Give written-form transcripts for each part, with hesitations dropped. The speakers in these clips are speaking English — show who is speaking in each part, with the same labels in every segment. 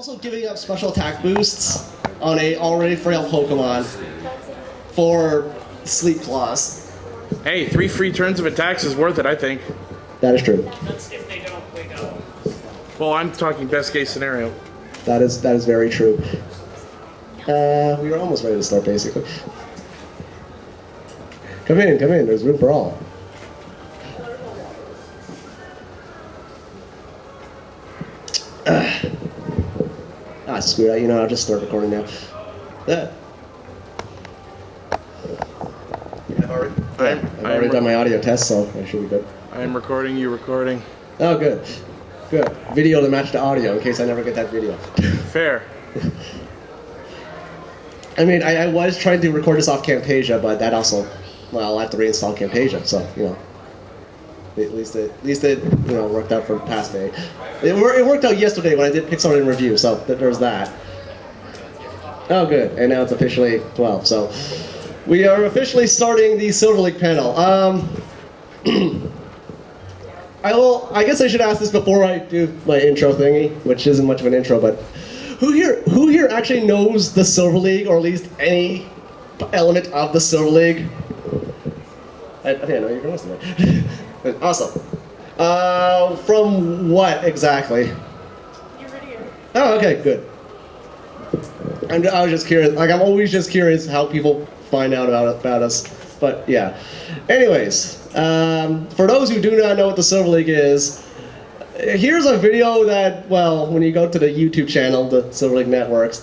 Speaker 1: also giving up special attack boosts on a already frail Pokemon for Sleep Claws.
Speaker 2: Hey, 3 free turns of attacks is worth it, I think.
Speaker 1: That is true.
Speaker 3: That's if they don't wake up.
Speaker 2: Well, I'm talking best case scenario.
Speaker 1: That is very true. We were almost ready to start, basically. Come in. There's room for all. Screw that. I'll just start recording now. I've already done my audio test, so I should be good.
Speaker 2: I am recording, you recording.
Speaker 1: Oh, good. Video to match the audio in case I never get that video.
Speaker 2: Fair.
Speaker 1: I mean, I was trying to record this off Camtasia, but that also, well, I'll have to reinstall Camtasia, so, at least it worked out for past day. It worked out yesterday when I did Pixar in review, so there's that. Oh, good, and now it's officially 12, so we are officially starting the Silver League panel. I guess I should ask this before I do my intro thingy, which isn't much of an intro, but who here actually knows the Silver League, or at least any element of the Silver League? I didn't know you were listening. Awesome. From what exactly?
Speaker 3: Your video.
Speaker 1: Oh, okay, good. I was just curious. I'm always just curious how people find out about us. But yeah. Anyways, for those who do not know what the Silver League is, here's a video that, well, when you go to the YouTube channel, the Silver League Networks,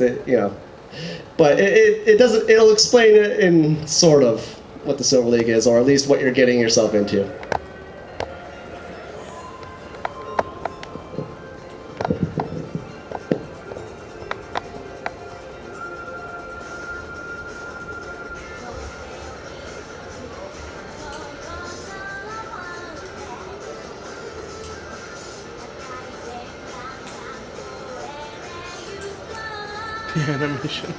Speaker 1: but it'll explain it in sort of what the Silver League is, or at least what you're getting yourself into.
Speaker 2: The animation.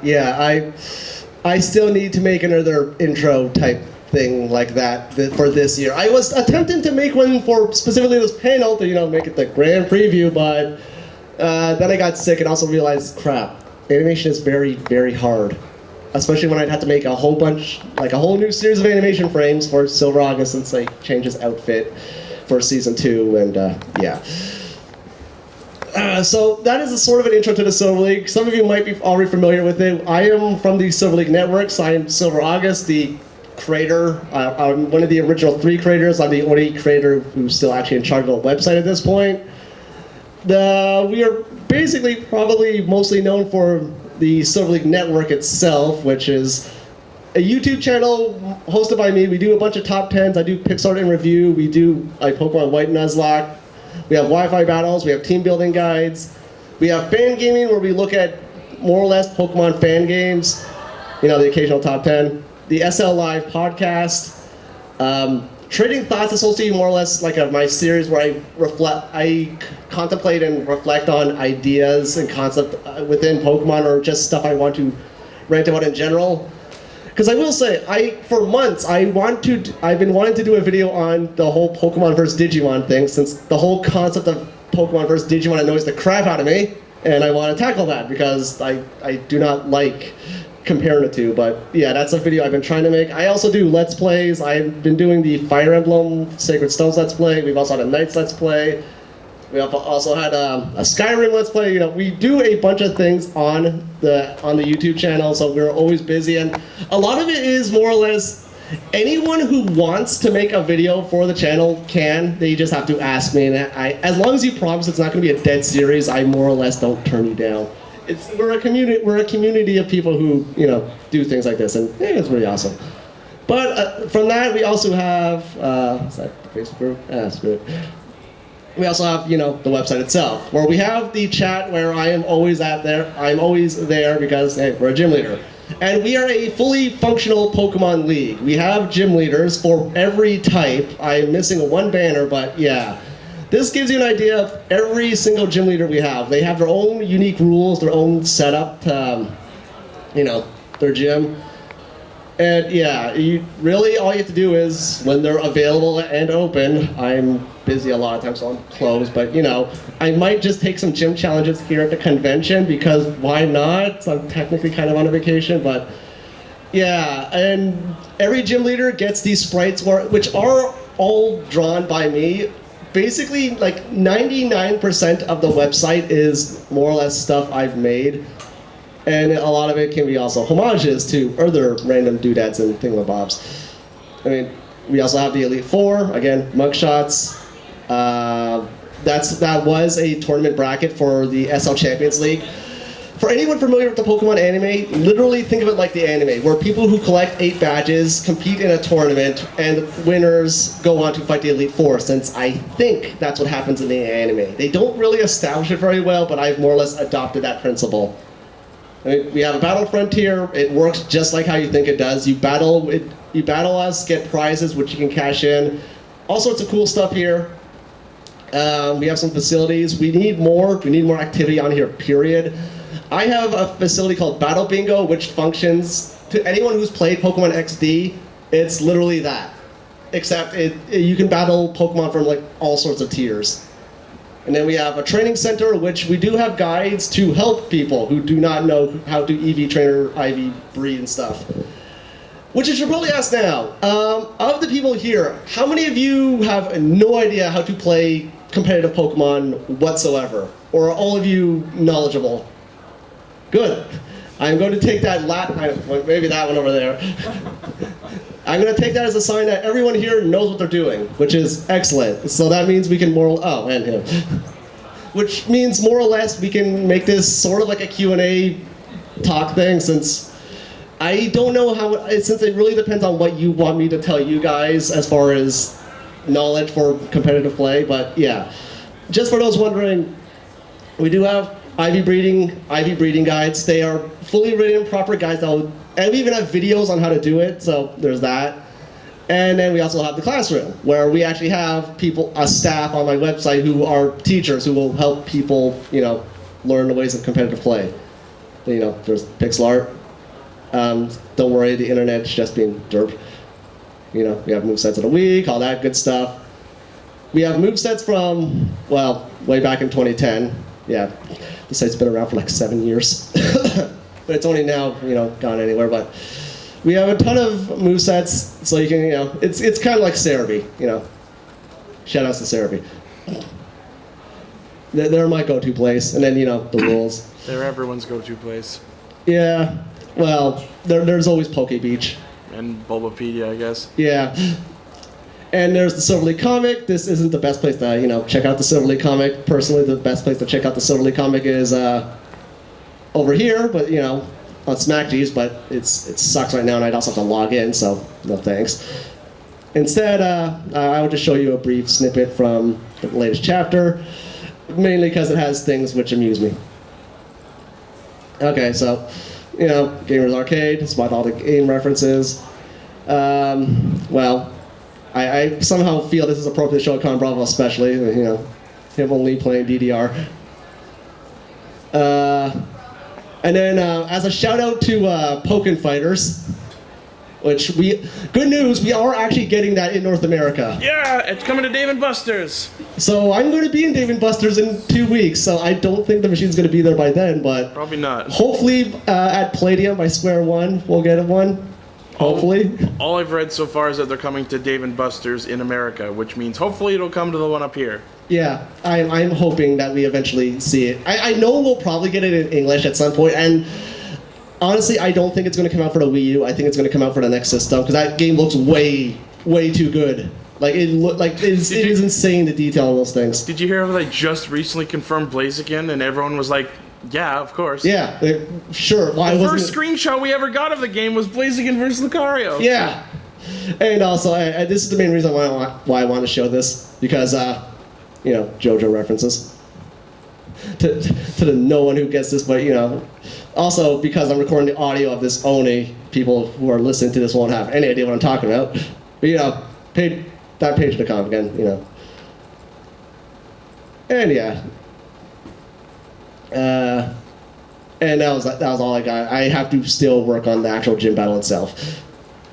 Speaker 2: Yeah, I still need to make another intro type thing like that for this year. I was attempting to make one for specifically this panel to, make it the grand preview, but then I got sick and also realized, crap, animation is very, very hard. Especially when I'd have to make a whole new series of animation frames for Silver August since I changed his outfit for season 2, and yeah. So that is a sort of an intro to the Silver League. Some of you might be already familiar with it. I am from the Silver League Networks. I am Silver August, the creator. I'm one of the original 3 creators. I'm the only creator who's still actually in charge of the website at this point. We are basically probably mostly known for the Silver League Network itself, which is a YouTube channel hosted by me. We do a bunch of top 10s. I do Pixar in review. We do Pokemon White Nuzlocke. We have Wi-Fi battles, we have team building guides, we have fan gaming where we look at more or less Pokemon fan games, the occasional top 10, the SL Live podcast, Trading Thoughts is supposed to be more or less like my series where I contemplate and reflect on ideas and concepts within Pokemon or just stuff I want to rant about in general. Because I will say, for months, I've been wanting to do a video on the whole Pokemon versus Digimon thing, since the whole concept of Pokemon vs. Digimon annoys the crap out of me, and I want to tackle that because I do not like comparing the two. But yeah, that's a video I've been trying to make. I also do Let's Plays. I've been doing the Fire Emblem Sacred Stones Let's Play. We've also had a Knights Let's Play. We have also had a Skyrim Let's Play. You know, we do a bunch of things on the YouTube channel, so we're always busy. And a lot of it is more or less anyone who wants to make a video for the channel can. They just have to ask me, and as long as you promise it's not going to be a dead series, I more or less don't turn you down. We're a community. We're a community of people who do things like this, and it's really awesome. But from that, we also have is that the Facebook group? Screw it. We also have, the website itself, where we have the chat where I am always there. I'm always there because, hey, we're a gym leader. And we are a fully functional Pokemon League. We have gym leaders for every type. I'm missing one banner, but yeah. This gives you an idea of every single gym leader we have. They have their own unique rules, their own setup, their gym. And yeah, really all you have to do is, when they're available and open, I'm busy a lot of times, so I'm closed, but I might just take some gym challenges here at the convention, because why not? So I'm technically kind of on a vacation, but yeah, and every gym leader gets these sprites, which are all drawn by me. Basically, like 99% of the website is more or less stuff I've made. And a lot of it can be also homages to other random doodads and thingamabobs. I mean, we also have the Elite Four, again, mugshots. That was a tournament bracket for the SL Champions League. For anyone familiar with the Pokemon anime, literally think of it like the anime, where people who collect 8 badges compete in a tournament, and the winners go on to fight the Elite Four, since I think that's what happens in the anime. They don't really establish it very well, but I've more or less adopted that principle. I mean, we have a battle frontier. It works just like how you think it does. You battle us, get prizes which you can cash in. All sorts of cool stuff here. We have some facilities. We need more activity on here, period. I have a facility called Battle Bingo, which functions to anyone who's played Pokemon XD. It's literally that, except you can battle Pokemon from like all sorts of tiers. And then we have a training center, which we do have guides to help people who do not know how to EV train or IV breed and stuff. Which you should probably ask now. Of the people here, how many of you have no idea how to play competitive Pokemon whatsoever? Or are all of you knowledgeable? Good. I'm going to take that maybe that one over there. I'm going to take that as a sign that everyone here knows what they're doing, which is excellent. So that means we can and him. Which means more or less we can make this sort of like a Q&A talk thing, since I don't know since it really depends on what you want me to tell you guys as far as knowledge for competitive play. But yeah, just for those wondering, we do have IV breeding guides. They are fully written, proper guides and we even have videos on how to do it, so there's that. And then we also have the classroom, where we actually have a staff on my website who are teachers who will help people, learn the ways of competitive play. There's pixel art. Don't worry, the internet's just being derp. We have movesets of the week, all that good stuff. We have movesets from, way back in 2010. Yeah, the site's been around for like 7 years. But it's only now, gone anywhere. But we have a ton of movesets, so you can, it's kind of like Cerebi, Shout outs to Cerebi. They're my go-to place, and then, the rules.
Speaker 4: They're everyone's go-to place.
Speaker 2: Yeah, well, there's always Poke Beach.
Speaker 4: And Bulbapedia, I guess.
Speaker 2: Yeah. And there's the Silver League comic. This isn't the best place to, check out the Silver League comic. Personally, the best place to check out the Silver League comic is over here, but on SmackGeez, but it sucks right now, and I'd also have to log in, so no thanks. Instead, I would just show you a brief snippet from the latest chapter, mainly because it has things which amuse me. Okay, so, Gamers Arcade, spot all the game references. I somehow feel this is appropriate to show at ConBravo, especially, him only playing DDR. And then, as a shout out to Pokken Fighters, Which good news, we are actually getting that in North America.
Speaker 4: Yeah, it's coming to Dave & Buster's.
Speaker 2: So I'm going to be in Dave & Buster's in 2 weeks, so I don't think the machine's going to be there by then, but
Speaker 4: Probably not.
Speaker 2: hopefully at Palladium by Square One, we'll get one. Hopefully.
Speaker 4: All I've read so far is that they're coming to Dave & Buster's in America, which means hopefully it'll come to the one up here.
Speaker 2: Yeah, I'm hoping that we eventually see it. I know we'll probably get it in English at some point, and honestly, I don't think it's going to come out for the Wii U. I think it's going to come out for the next system, because that game looks way too good. Like, it is insane, the detail on those things.
Speaker 4: Did you hear how they just recently confirmed Blaziken, and everyone was like, yeah, of course.
Speaker 2: Yeah, sure. Why
Speaker 4: The
Speaker 2: wasn't
Speaker 4: first screenshot we ever got of the game was Blaziken versus Lucario.
Speaker 2: Yeah, and also this is the main reason why I want to show this, because JoJo references. To the no one who gets this, but also because I'm recording the audio of this only, people who are listening to this won't have any idea what I'm talking about. But that page to come again, and yeah. And that was all I got. I have to still work on the actual gym battle itself.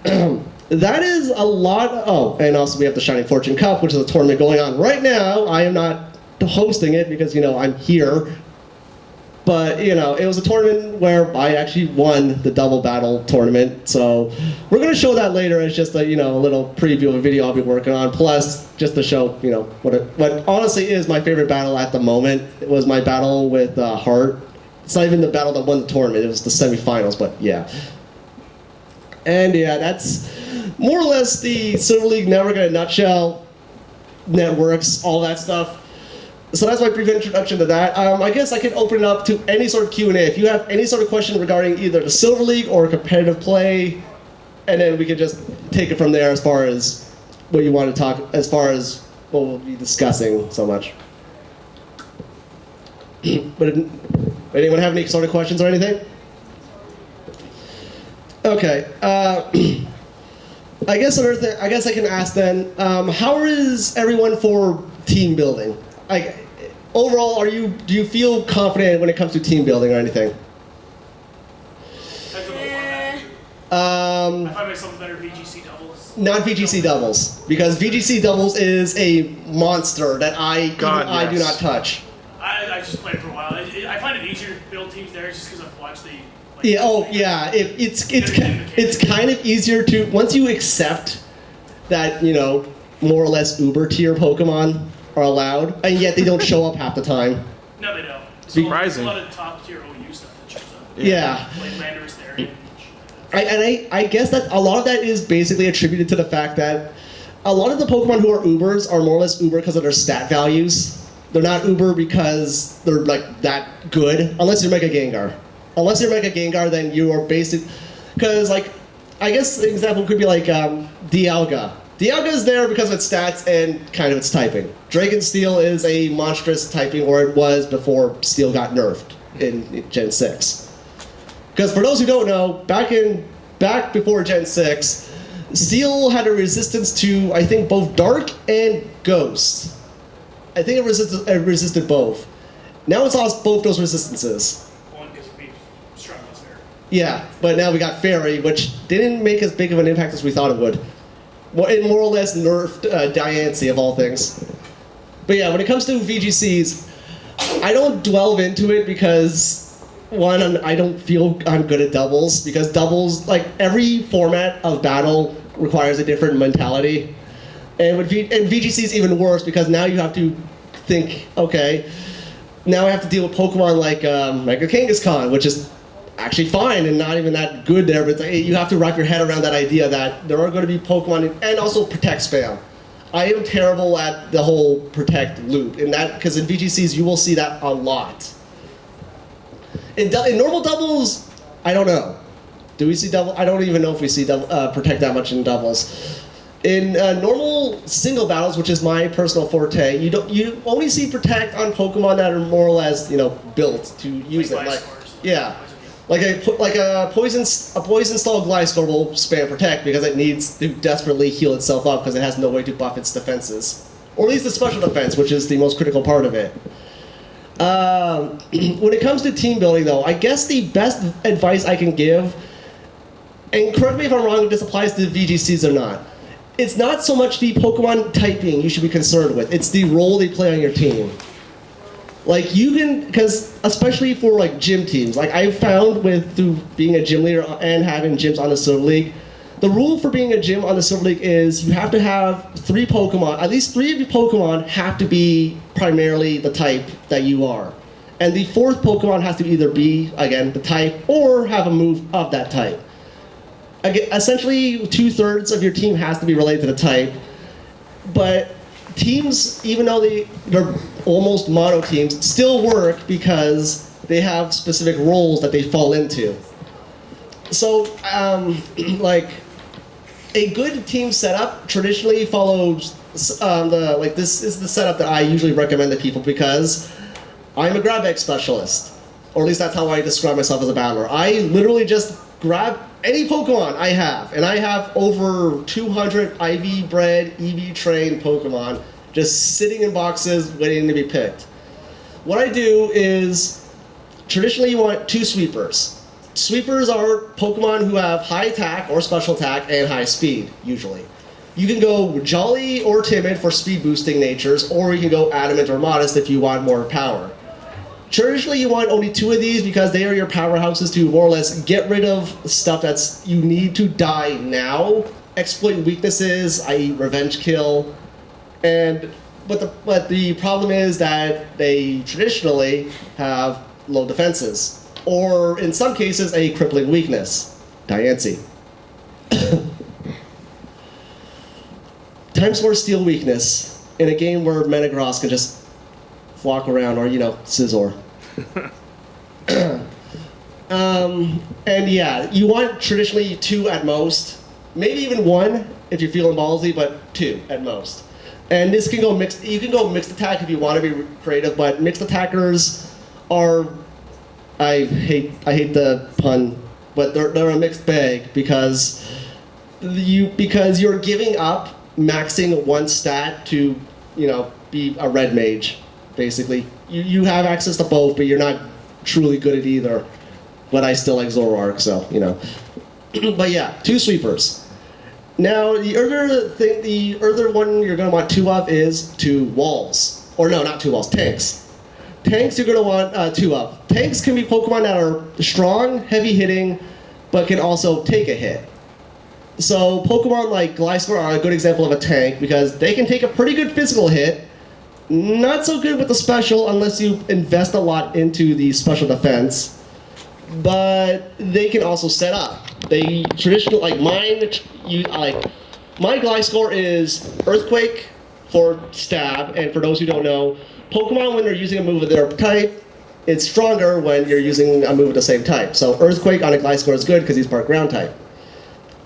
Speaker 2: That is a lot. Oh, and also we have the Shining Fortune Cup, which is a tournament going on right now. I am not hosting it because I'm here. But it was a tournament where I actually won the double battle tournament. So we're gonna show that later as just a little preview of a video I'll be working on. Plus, just to show what honestly is my favorite battle at the moment. It was my battle with Hart. It's not even the battle that won the tournament. It was the semifinals. But yeah. And yeah, that's more or less the Silver League Network in a nutshell. Networks, all that stuff. So that's my brief introduction to that. I guess I can open it up to any sort of Q&A. If you have any sort of question regarding either the Silver League or competitive play, and then we can just take it from there as far as what you want to talk, as far as what we'll be discussing so much. But anyone have any sort of questions or anything? Okay. I guess another thing. I guess I can ask then. How is everyone for team building? Overall, do you feel confident when it comes to team building or anything?
Speaker 3: Depends on the format. I find myself better VGC doubles.
Speaker 2: Not VGC doubles, because VGC doubles is a monster that I do not touch.
Speaker 3: I just played for a while. I find it easier to build teams there just because I've watched the.
Speaker 2: Yeah. Oh, yeah. It's kind of easier to once you accept that more or less Uber tier Pokemon are allowed, and yet they don't show up half the time.
Speaker 3: No, they don't.
Speaker 4: Surprising.
Speaker 3: There's a lot of top tier OU stuff that shows up.
Speaker 2: Yeah.
Speaker 3: Like Landorus there.
Speaker 2: I guess that a lot of that is basically attributed to the fact that a lot of the Pokemon who are Ubers are more or less Uber because of their stat values. They're not Uber because they're that good, unless you're Mega Gengar. Unless you're Mega Gengar, then you are basic. Because I guess the example could be Dialga. Dialga is there because of its stats and kind of its typing. Dragon Steel is a monstrous typing, or it was before Steel got nerfed in Gen 6. Because for those who don't know, back before Gen 6, Steel had a resistance to, I think, both Dark and Ghost. I think it resisted both. Now it's lost both those resistances.
Speaker 3: One because it'd be strong as fair.
Speaker 2: Yeah, but now we got Fairy, which didn't make as big of an impact as we thought it would. It more or less nerfed Diancie of all things. But yeah, when it comes to VGCs, I don't delve into it because, one, I don't feel I'm good at doubles, because doubles, every format of battle requires a different mentality. And VGC is even worse because now you have to think, okay, now I have to deal with Pokemon like Mega Kangaskhan, which is actually fine and not even that good there, but you have to wrap your head around that idea that there are going to be Pokemon, and also Protect spam. I am terrible at the whole Protect loop, because in VGCs you will see that a lot. In normal doubles, I don't know. Do we see double? I don't even know if we see Protect that much in doubles. In normal single battles, which is my personal forte, you only see Protect on Pokemon that are more or less built to use it. Like a poison style Gliscor will spam Protect because it needs to desperately heal itself up because it has no way to buff its defenses, or at least the special defense, which is the most critical part of it. When it comes to team building, though, I guess the best advice I can give and correct me if I'm wrong if this applies to the VGCs or not, it's not so much the Pokemon typing you should be concerned with, it's the role they play on your team. Like you can, because especially for like gym teams, like I've found through being a gym leader and having gyms on the Silver League, the rule for being a gym on the Silver League is you have to have 3 Pokemon, at least 3 of your Pokemon have to be primarily the type that you are. And the 4th Pokemon has to either be, again, the type or have a move of that type. Again, essentially, 2/3 of your team has to be related to the type, but teams, even though they're almost mono teams, still work because they have specific roles that they fall into. So, like, a good team setup traditionally follows this is the setup that I usually recommend to people because I'm a grab bag specialist, or at least that's how I describe myself as a battler. I literally just grab any Pokemon I have, and I have over 200 IV bred, EV trained Pokemon just sitting in boxes waiting to be picked. What I do is, traditionally you want 2 sweepers. Sweepers are Pokemon who have high attack or special attack and high speed, usually. You can go Jolly or Timid for speed boosting natures, or you can go Adamant or Modest if you want more power. Traditionally, you want only 2 of these because they are your powerhouses to more or less get rid of stuff that's you need to die now, exploit weaknesses, i.e. revenge kill, but the problem is that they traditionally have low defenses, or in some cases a crippling weakness, Diancie. Times 4 Steel weakness in a game where Metagross can just walk around, or Scizor. And yeah, you want traditionally 2 at most, maybe even 1 if you're feeling ballsy, but 2 at most. And this can go mixed. You can go mixed attack if you want to be creative, but mixed attackers are, I hate the pun, but they're a mixed bag because you're giving up maxing 1 stat to be a red mage. Basically, you have access to both, but you're not truly good at either. But I still like Zoroark, so But yeah, 2 sweepers. Now the other one you're going to want 2 of is 2 walls, or no, not 2 walls, tanks. Tanks you're going to want 2 of. Tanks can be Pokemon that are strong, heavy hitting, but can also take a hit. So Pokemon like Gliscor are a good example of a tank because they can take a pretty good physical hit. Not so good with the special unless you invest a lot into the special defense, but they can also set up. They traditionally, like mine, my Gliscor is Earthquake for stab, and for those who don't know, Pokemon when they're using a move of their type, it's stronger when you're using a move of the same type. So Earthquake on a Gliscor is good because he's part ground type.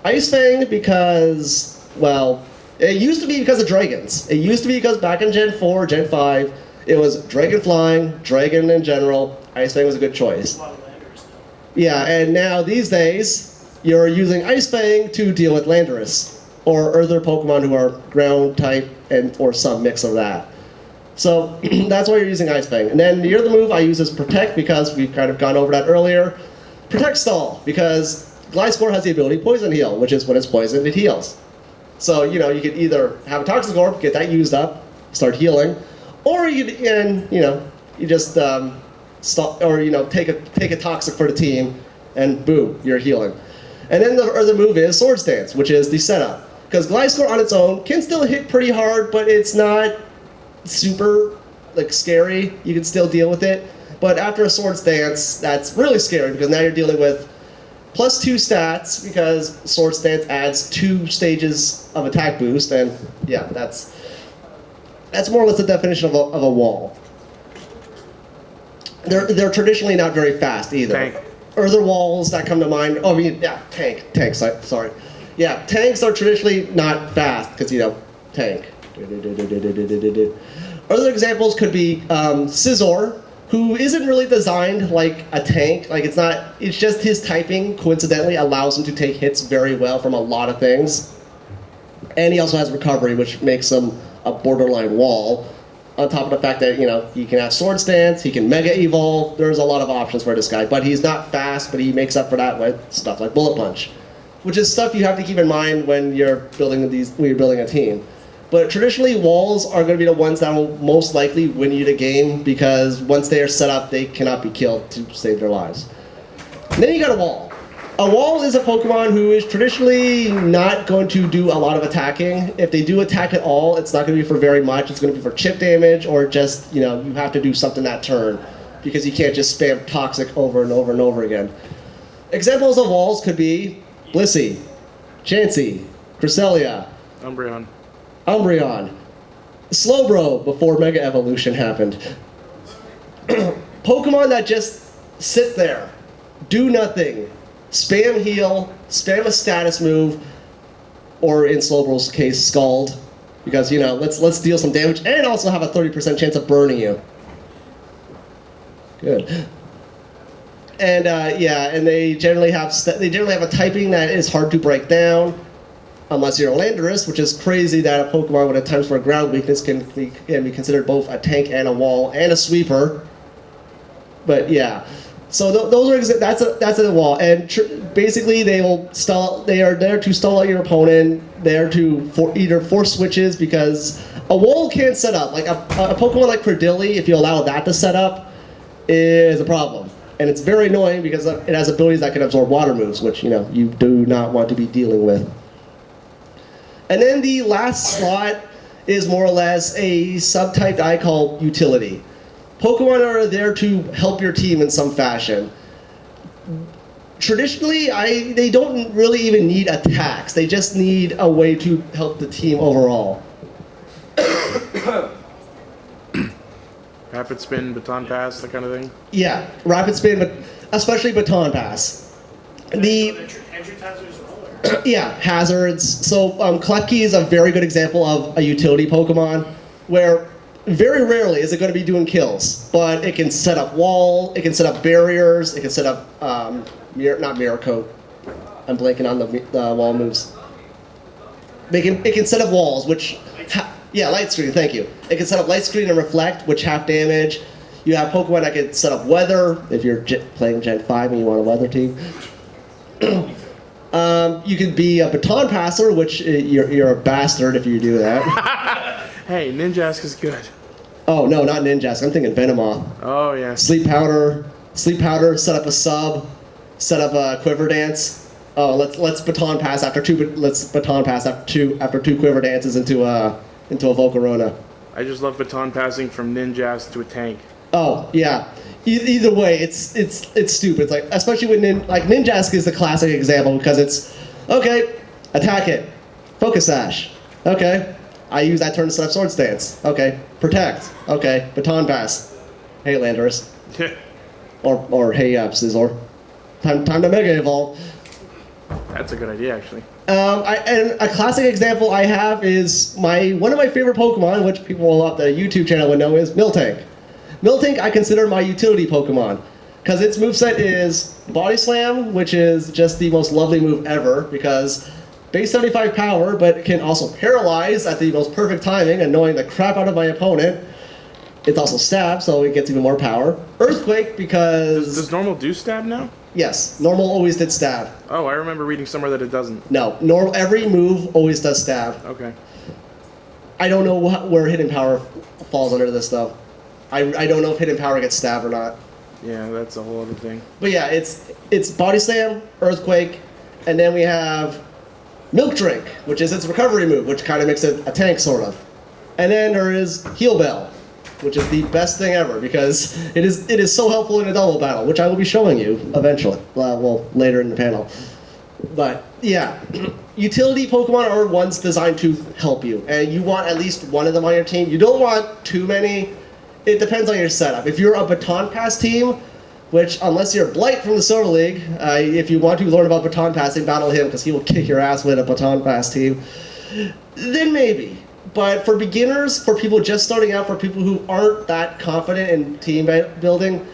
Speaker 2: Ice Fang because, well, it used to be because of dragons. It used to be because back in Gen 4, Gen 5, it was Dragon Flying, Dragon in general. Ice Fang was a good choice. Yeah, and now these days, you're using Ice Fang to deal with Landorus, or other Pokemon who are ground type or some mix of that. So that's why you're using Ice Fang. And then the other move I use is Protect because we've kind of gone over that earlier. Protect Stall because Gliscor has the ability Poison Heal, which is when it's poisoned, it heals. So, you could either have a Toxic Orb, get that used up, start healing, or you just stop, or take a Toxic for the team, and boom, you're healing. And then the other move is Swords Dance, which is the setup. Because Gliscor on its own can still hit pretty hard, but it's not super scary. You can still deal with it. But after a Swords Dance, that's really scary because now you're dealing with +2 stats because Swords Dance adds 2 stages of attack boost, and yeah, that's more or less the definition of a wall. They're traditionally not very fast either.
Speaker 4: Tank.
Speaker 2: Other walls that come to mind. Oh, tanks. Sorry. Yeah, tanks are traditionally not fast because tank. Other examples could be Scizor, who isn't really designed like a tank. It's just his typing coincidentally allows him to take hits very well from a lot of things. And he also has recovery, which makes him a borderline wall. On top of the fact that, he can have Sword Stance, he can Mega Evolve. There's a lot of options for this guy. But he's not fast, but he makes up for that with stuff like Bullet Punch. which is stuff you have to keep in mind when you're building a team. But traditionally, walls are going to be the ones that will most likely win you the game because once they are set up, they cannot be killed to save their lives. And then you got a wall. A wall is a Pokemon who is traditionally not going to do a lot of attacking. If they do attack at all, it's not going to be for very much. It's going to be for chip damage or just, you have to do something that turn because you can't just spam Toxic over and over and over again. Examples of walls could be Blissey, Chansey, Cresselia, Umbreon, Slowbro before Mega Evolution happened. Pokemon that just sit there, do nothing, spam heal, spam a status move, or in Slowbro's case, Scald, because let's deal some damage and also have a 30% chance of burning you. Good. And and they generally have a typing that is hard to break down. Unless you're a Landorus, which is crazy that a Pokemon with a times for a ground weakness can be considered both a tank and a wall and a sweeper. But yeah, so those are that's a wall, and basically they will stall. They are there to stall out your opponent. There to either force switches because a wall can't set up. Like a Pokemon like Credilli, if you allow that to set up, is a problem, and it's very annoying because it has abilities that can absorb water moves, which you do not want to be dealing with. And then the last slot is more or less a subtype I call utility. Pokemon are there to help your team in some fashion. Traditionally, they don't really even need attacks. They just need a way to help the team overall.
Speaker 4: Rapid Spin, Baton Pass, that kind of thing?
Speaker 2: Yeah, Rapid Spin, but especially Baton Pass.
Speaker 3: Entry hazards as well?
Speaker 2: Yeah, hazards. So Klefki is a very good example of a utility Pokemon where very rarely is it going to be doing kills, but it can set up wall, it can set up barriers, it can set up, not Mirror Coat. I'm blanking on the wall moves. It can set up walls, which, Light Screen, thank you. It can set up Light Screen and Reflect, which half damage. You have Pokemon that can set up Weather, if you're playing Gen 5 and you want a Weather team. You could be a Baton Passer, which you're a bastard if you do that.
Speaker 4: Hey, Ninjask is good.
Speaker 2: Oh, no, not Ninjask. I'm thinking Venomoth.
Speaker 4: Oh, yeah.
Speaker 2: Sleep Powder, set up a sub, set up a Quiver Dance. Oh, let's Baton Pass after two Quiver Dances into a Volcarona.
Speaker 4: I just love Baton Passing from Ninjask to a tank.
Speaker 2: Oh, yeah. Either way, it's stupid. It's like, especially with Ninjask is the classic example because it's, okay, attack it, Focus Sash, okay, I use that turn to set up Sword Stance, okay, Protect, okay, Baton Pass, hey Landorus, or hey Scizor, time to Mega Evolve.
Speaker 4: That's a good idea, actually.
Speaker 2: And a classic example I have is one of my favorite Pokemon, which people on the YouTube channel would know, is Miltank. Miltank I consider my utility Pokemon because its moveset is Body Slam, which is just the most lovely move ever because base 75 power, but it can also paralyze at the most perfect timing, annoying the crap out of my opponent. It's also Stab, so it gets even more power. Earthquake because...
Speaker 4: Does normal do Stab now?
Speaker 2: Yes, normal always did Stab.
Speaker 4: Oh, I remember reading somewhere that it doesn't.
Speaker 2: No, every move always does Stab.
Speaker 4: Okay.
Speaker 2: I don't know where Hidden Power falls under this, though. I don't know if Hidden Power gets Stab or not.
Speaker 4: Yeah, that's a whole other thing.
Speaker 2: But yeah, it's Body Slam, Earthquake, and then we have Milk Drink, which is its recovery move, which kind of makes it a tank, sort of. And then there is Heal Bell, which is the best thing ever because it is so helpful in a double battle, which I will be showing you eventually, later in the panel. But yeah, utility Pokemon are ones designed to help you, and you want at least one of them on your team. You don't want too many. It depends on your setup. If you're a Baton Pass team, which unless you're Blight from the Silver League, if you want to learn about Baton Passing, battle him because he will kick your ass with a Baton Pass team, then maybe. But for beginners, for people just starting out, for people who aren't that confident in team building,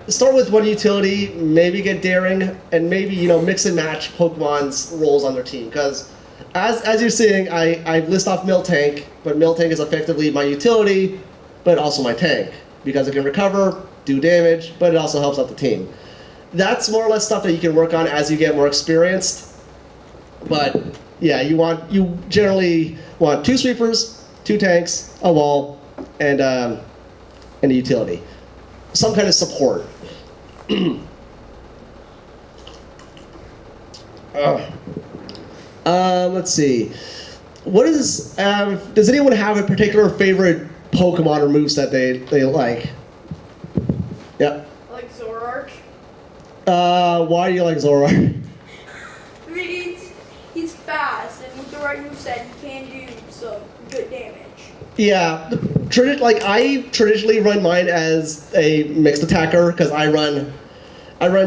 Speaker 2: start with one utility, maybe get Daring, and maybe mix and match Pokemon's roles on their team. Because as you're seeing, I list off Miltank, but Miltank is effectively my utility, but also my tank because it can recover, do damage, but it also helps out the team. That's more or less stuff that you can work on as you get more experienced. But yeah, you generally want 2 sweepers, 2 tanks, a wall, and a utility, some kind of support. Let's see. What is? Does anyone have a particular favorite Pokemon or moveset they like? Yep.
Speaker 5: I like Zoroark.
Speaker 2: Why do you like Zoroark?
Speaker 5: I mean, he's fast, and with the right moveset, he can do some good damage.
Speaker 2: Yeah, I traditionally run mine as a mixed attacker because I run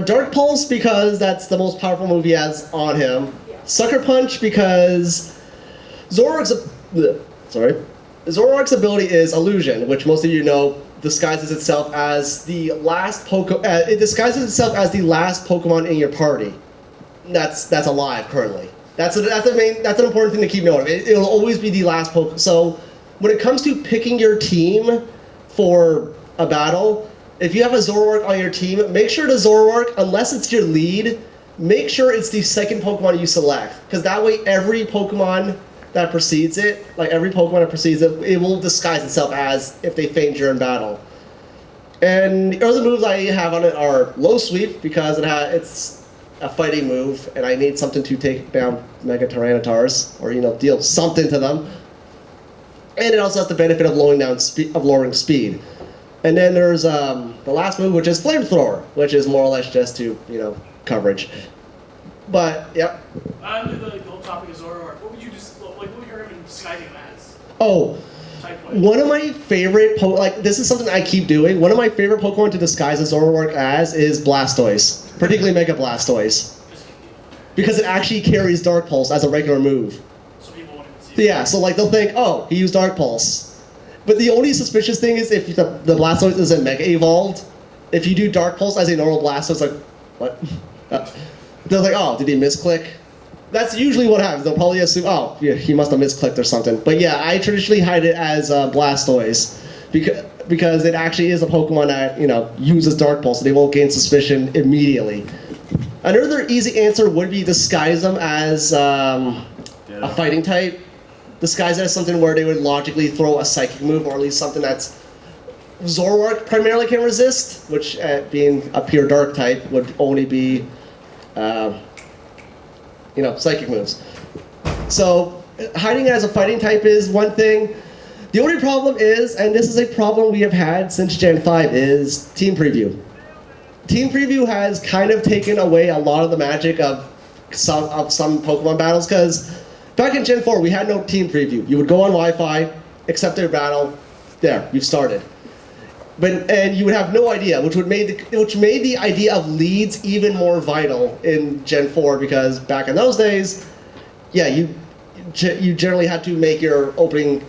Speaker 2: Dark Pulse because that's the most powerful move he has on him.
Speaker 5: Yeah.
Speaker 2: Sucker Punch because Zoroark's ability is Illusion, which most of you know disguises itself as the last it disguises itself as the last Pokemon in your party. That's alive currently. That's an important thing to keep note of. It'll always be the last Pokemon. So when it comes to picking your team for a battle, if you have a Zoroark on your team, make sure the Zoroark, unless it's your lead, make sure it's the second Pokemon you select. Because that way every Pokemon that precedes it, it will disguise itself as if they faint during battle. And the other moves I have on it are Low Sweep, because it's a fighting move, and I need something to take down Mega Tyrannotars, or deal something to them. And it also has the benefit of lowering speed. And then there's the last move, which is Flamethrower, which is more or less just to coverage. But yep.
Speaker 3: The whole topic is Zoroark. What would you recommend disguising him as?
Speaker 2: Oh, one of my favorite this is something I keep doing. One of my favorite Pokemon to disguise a Zoroark as is Blastoise, particularly Mega Blastoise, because it actually carries Dark Pulse as a regular move.
Speaker 3: So people won't even see.
Speaker 2: Yeah, so they'll think, oh, he used Dark Pulse. But the only suspicious thing is if the Blastoise isn't Mega Evolved. If you do Dark Pulse as a normal Blastoise, like, what? They're like, oh, did he misclick? That's usually what happens. They'll probably assume, oh, yeah, he must have misclicked or something. But yeah, I traditionally hide it as Blastoise because it actually is a Pokemon that uses Dark Pulse, so they won't gain suspicion immediately. Another easy answer would be disguise them as a fighting type. Disguise it as something where they would logically throw a psychic move, or at least something that's Zoroark primarily can resist, which being a pure dark type would only be psychic moves. So hiding as a fighting type is one thing. The only problem is, and this is a problem we have had since Gen 5, is Team Preview. Team Preview has kind of taken away a lot of the magic of some Pokemon battles, because back in Gen 4 we had no Team Preview. You would go on Wi-Fi, accept their battle, there, you've started. And you would have no idea, which made the idea of leads even more vital in Gen 4, because back in those days, yeah, you generally had to make your opening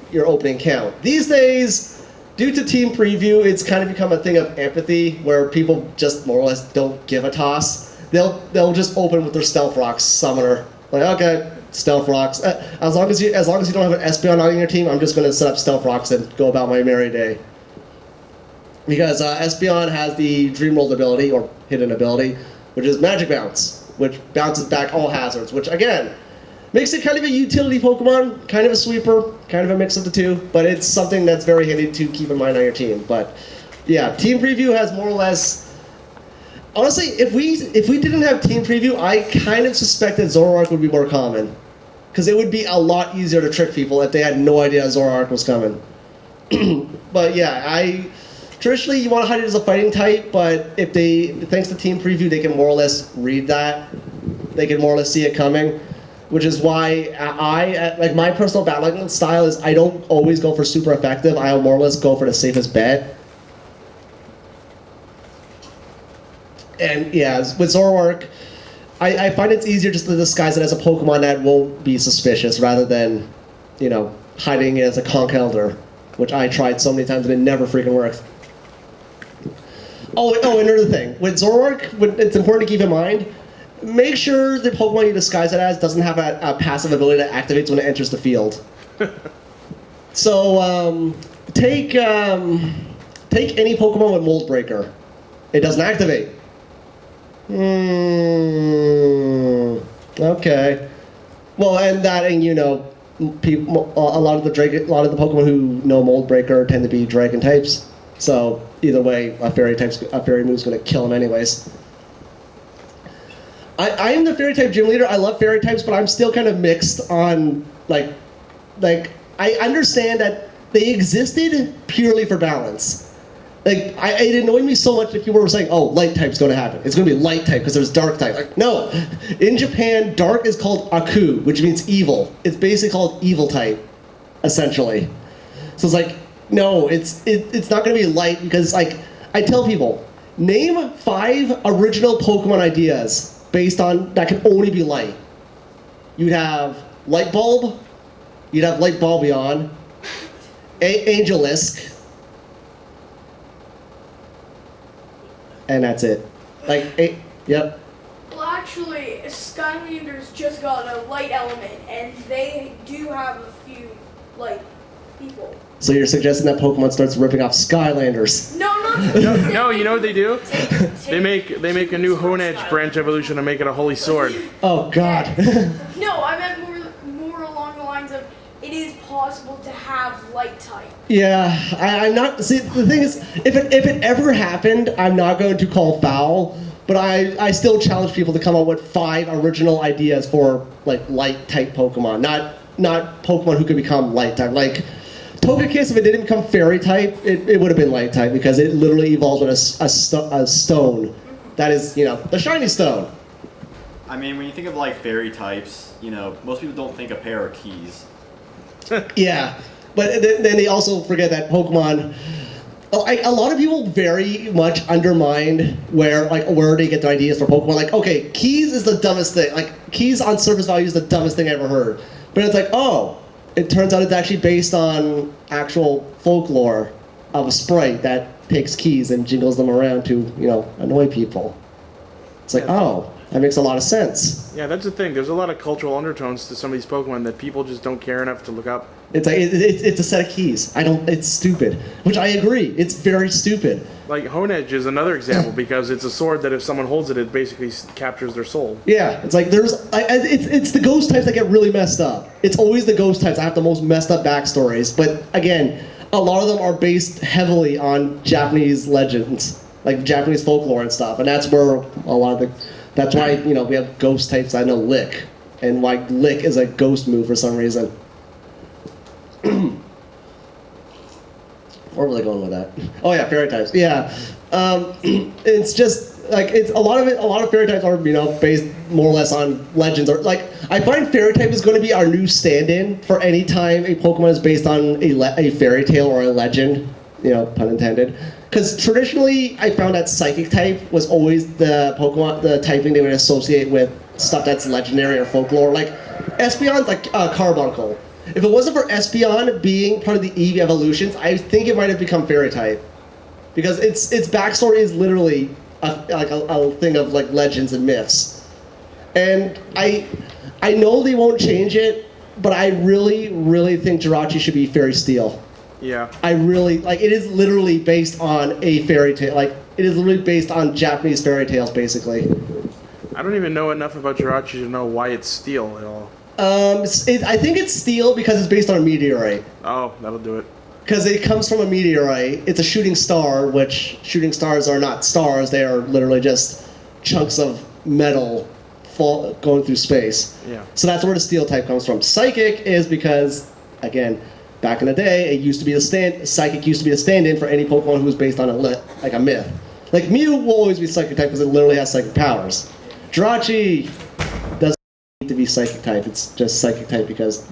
Speaker 2: count. These days, due to Team Preview, it's kind of become a thing of empathy, where people just more or less don't give a toss. They'll just open with their Stealth Rocks summoner, like, okay, Stealth Rocks. As long as you don't have an Espeon on your team, I'm just going to set up Stealth Rocks and go about my merry day. Because Espeon has the Dream World ability, or hidden ability, which is Magic Bounce, which bounces back all hazards, which again, makes it kind of a utility Pokemon, kind of a sweeper, kind of a mix of the two, but it's something that's very handy to keep in mind on your team. But yeah, Team Preview has more or less, honestly, if we didn't have Team Preview, I kind of suspect that Zoroark would be more common, because it would be a lot easier to trick people if they had no idea Zoroark was coming. But yeah, traditionally, you want to hide it as a fighting type, but thanks to Team Preview, they can more or less read that. They can more or less see it coming, which is why my personal battling style is I don't always go for super effective. I'll more or less go for the safest bet. And yeah, with Zoroark, I find it's easier just to disguise it as a Pokemon that won't be suspicious, rather than, hiding it as a Conch Elder, which I tried so many times and it never freaking worked. Oh, another thing. With Zoroark, it's important to keep in mind, make sure the Pokemon you disguise it as doesn't have a passive ability that activates when it enters the field. So, take any Pokemon with Mold Breaker. It doesn't activate. Okay. Well, and that, and people, a lot of the Pokemon who know Mold Breaker tend to be Dragon types. So either way, a Fairy move's going to kill him anyways. I am the Fairy type gym leader. I love Fairy types, but I'm still kind of mixed on like I understand that they existed purely for balance. Like, it annoyed me so much that people were saying, oh, light type's going to happen. It's going to be light type because there's dark type. Like, no. In Japan, dark is called aku, which means evil. It's basically called evil type, essentially. So it's like, no, it's not going to be light because, like, I tell people, name 5 original Pokemon ideas based on, that can only be light. You'd have Light Bulb, you'd have Light Bulbion, Angelisk, and that's it. Yep.
Speaker 5: Well, actually, Skylanders just got a light element, and they do have a few light people.
Speaker 2: So you're suggesting that Pokemon starts ripping off Skylanders?
Speaker 5: No,
Speaker 4: No, you know what they do? They make a new Honedge branch evolution and make it a holy sword.
Speaker 2: Oh God.
Speaker 5: No, I meant more along the lines of it is possible to have light type.
Speaker 2: Yeah, I'm not. See, the thing is, if it ever happened, I'm not going to call foul. But I still challenge people to come up with 5 original ideas for like light type Pokemon, not Pokemon who could become light type. Like Togekiss, if it didn't become Fairy type, it would have been light type because it literally evolves with a stone. That is, the shiny stone.
Speaker 6: I mean, when you think of like fairy types, most people don't think a pair of keys.
Speaker 2: Yeah, but then they also forget that Pokemon. A lot of people very much undermine where they get their ideas for Pokemon. Like, okay, keys is the dumbest thing. Like, keys on surface value is the dumbest thing I ever heard. But it's like, oh, it turns out it's actually based on actual folklore of a sprite that takes keys and jingles them around to, annoy people. It's like, oh, that makes a lot of sense.
Speaker 4: Yeah, that's the thing. There's a lot of cultural undertones to some of these Pokemon that people just don't care enough to look up.
Speaker 2: It's like it's a set of keys. It's stupid. Which I agree. It's very stupid.
Speaker 4: Like Honedge is another example because it's a sword that if someone holds it, it basically captures their soul.
Speaker 2: Yeah, it's like it's the ghost types that get really messed up. It's always the ghost types that have the most messed up backstories. But again, a lot of them are based heavily on Japanese legends, like Japanese folklore and stuff, and that's where a lot of that's why we have ghost types. I know Lick, and why Lick is a ghost move for some reason. Where was I going with that? Oh yeah, fairy types. Yeah, it's just like a lot of fairy types are based more or less on legends. Or like I find fairy type is going to be our new stand-in for any time a Pokemon is based on a fairy tale or a legend. Pun intended. Because traditionally, I found that psychic type was always the typing they would associate with stuff that's legendary or folklore. Like Espeon's like Carbuncle. If it wasn't for Espeon being part of the Eevee evolutions, I think it might have become fairy type. Because its backstory is literally a thing of like legends and myths. And I know they won't change it, but I really, really think Jirachi should be Fairy Steel.
Speaker 4: Yeah.
Speaker 2: I really it is literally based on a fairy tale. Like it is literally based on Japanese fairy tales, basically.
Speaker 4: I don't even know enough about Jirachi to know why it's steel at all.
Speaker 2: I think it's steel because it's based on a meteorite.
Speaker 4: Oh, that'll do it.
Speaker 2: Because it comes from a meteorite. It's a shooting star, which shooting stars are not stars. They are literally just chunks of metal going through space.
Speaker 4: Yeah. So
Speaker 2: that's where the steel type comes from. Psychic is because, again, back in the day, it used to be Psychic used to be a stand-in for any Pokemon who was based on a myth. Like Mew will always be Psychic type because it literally has psychic powers. Jirachi doesn't need to be Psychic type. It's just Psychic type because.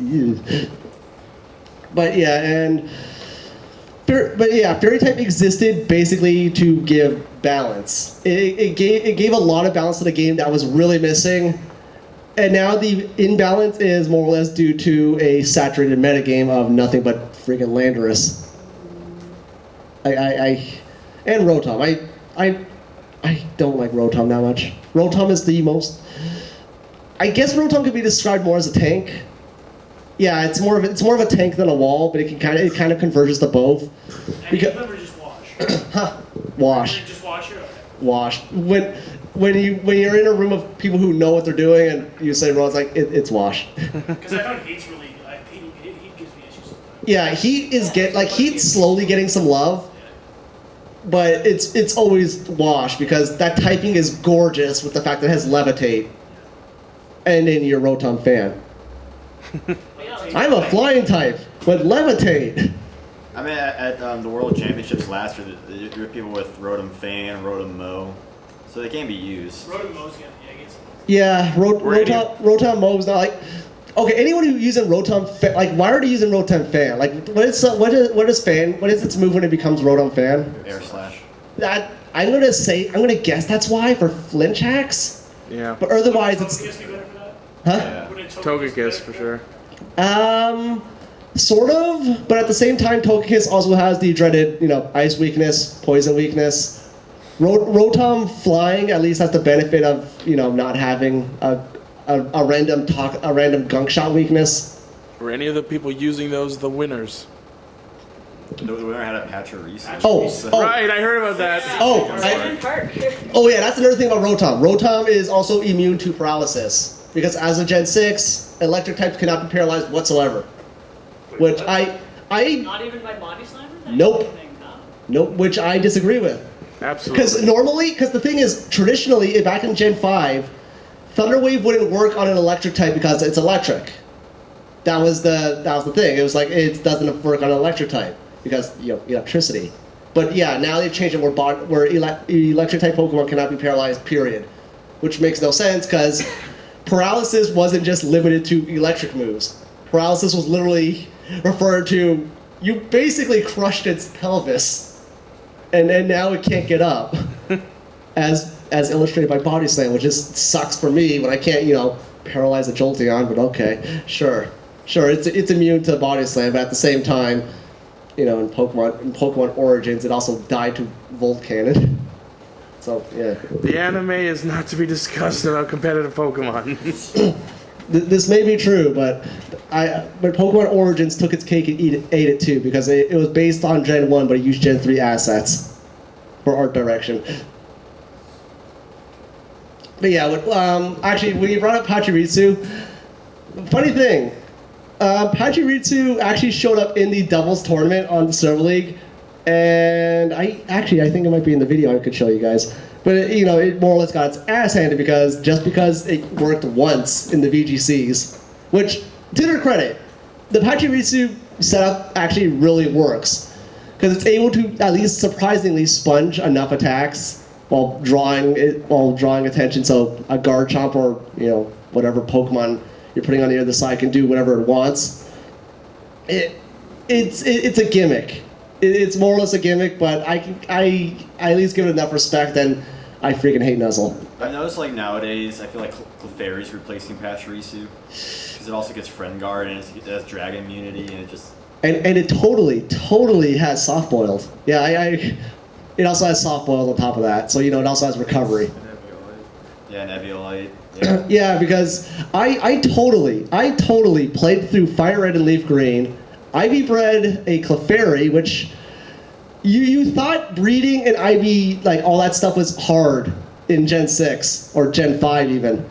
Speaker 2: But yeah, Fairy type existed basically to give balance. It gave a lot of balance to the game that was really missing. And now the imbalance is more or less due to a saturated metagame of nothing but freaking Landorus. And Rotom. I don't like Rotom that much. Rotom is the most. I guess Rotom could be described more as a tank. Yeah, it's more of a tank than a wall, but it kind of converges to both.
Speaker 3: And you never just wash.
Speaker 2: Wash.
Speaker 3: Just wash it.
Speaker 2: Wash. When when you're in a room of people who know what they're doing and you say Ron's like it's wash.
Speaker 3: Because I found Heat's really, Heat gives me issues sometimes.
Speaker 2: Yeah, Heat's slowly getting some love, but it's always wash because that typing is gorgeous with the fact that it has levitate, and then you're a Rotom fan. I'm a flying type, but levitate.
Speaker 6: I mean, at the World Championships last year, there were people with Rotom Fan, Rotom Mo, so they can be used.
Speaker 3: Rotom Mo's against
Speaker 2: Yeah, Rotom Mo's not like. Okay, anyone who using Rotom Fan, like, why are they using Rotom Fan? Like, what is Fan? What is its move when it becomes Rotom Fan?
Speaker 6: Air Slash.
Speaker 2: That I'm gonna guess that's why for flinch hacks.
Speaker 4: Yeah.
Speaker 2: But otherwise it's
Speaker 3: Togekiss be better for that?
Speaker 2: huh?
Speaker 6: Yeah.
Speaker 3: Wouldn't
Speaker 4: Togekiss for sure.
Speaker 2: Sort of, but at the same time, Togekiss also has the dreaded, ice weakness, poison weakness. Rotom flying at least has the benefit of, not having a random gunk shot weakness.
Speaker 4: Were any of the people using those the winners?
Speaker 6: The winner had a Pachirisu.
Speaker 2: Oh,
Speaker 4: Right, I heard about that.
Speaker 2: Oh yeah, that's another thing about Rotom. Rotom is also immune to paralysis because as a Gen 6, electric types cannot be paralyzed whatsoever. Which I
Speaker 7: Not even by body slam?
Speaker 2: Nope. Nope, which I disagree with.
Speaker 4: Absolutely.
Speaker 2: Because the thing is, traditionally, back in Gen 5, Thunder Wave wouldn't work on an electric type because it's electric. That was the thing. It was like, it doesn't work on an electric type because, electricity. But yeah, now they've changed it where electric type Pokemon cannot be paralyzed, period. Which makes no sense because paralysis wasn't just limited to electric moves. Paralysis was literally referred to, you basically crushed its pelvis, and now it can't get up, as illustrated by Body Slam, which just sucks for me when I can't, paralyze a Jolteon, but okay, sure, it's immune to Body Slam, but at the same time, in Pokemon Origins, it also died to Volt Cannon. So, yeah.
Speaker 4: The anime is not to be discussed about competitive Pokemon.
Speaker 2: This may be true, but Pokemon Origins took its cake and ate it too because it was based on Gen 1, but it used Gen 3 assets for art direction. But yeah, actually, when you brought up Pachirisu, funny thing, Pachirisu actually showed up in the doubles tournament on the Server League, and I think it might be in the video I could show you guys. But it more or less got its ass handed because it worked once in the VGCs, which to their credit, the Pachirisu setup actually really works because it's able to at least surprisingly sponge enough attacks while drawing attention. So a Garchomp or whatever Pokemon you're putting on the other side can do whatever it wants. It's a gimmick. It's more or less a gimmick, but I at least give it enough respect, and I freaking hate Nuzzle.
Speaker 6: I've noticed nowadays, I feel like Clefairy's replacing Pachirisu because it also gets Friend Guard and it has Dragon Immunity and it just.
Speaker 2: And it totally has Soft Boiled. Yeah, it also has Soft Boiled on top of that, so it also has Recovery.
Speaker 6: Yeah, Nebulite.
Speaker 2: Yeah, yeah, because I totally played through Fire Red and Leaf Green. Ivy bred a Clefairy, which you thought breeding an Ivy, all that stuff was hard in Gen 6 or Gen 5 even.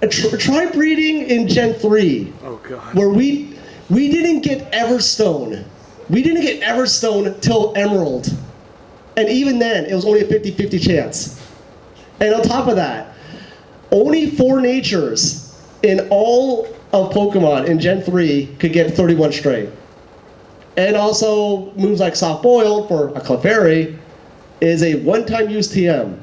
Speaker 2: Try breeding in Gen 3.
Speaker 4: Oh god.
Speaker 2: Where we didn't get Everstone. We didn't get Everstone till Emerald. And even then, it was only a 50-50 chance. And on top of that, only 4 natures in all of Pokemon in Gen 3 could get 31 straight. And also, moves like Soft Boiled for a Clefairy is a one-time use TM.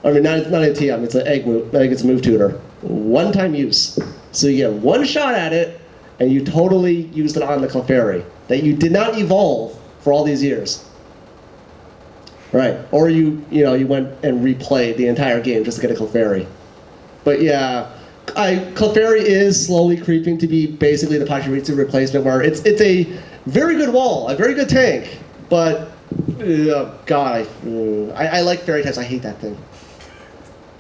Speaker 2: I mean, not a TM, it's an egg move, it's a move tutor. One-time use. So you get one shot at it, and you totally used it on the Clefairy that you did not evolve for all these years. Right, or you went and replayed the entire game just to get a Clefairy. But yeah, Clefairy is slowly creeping to be basically the Pachirisu replacement, where it's a very good wall, a very good tank, but God, I like fairy types. I hate that thing.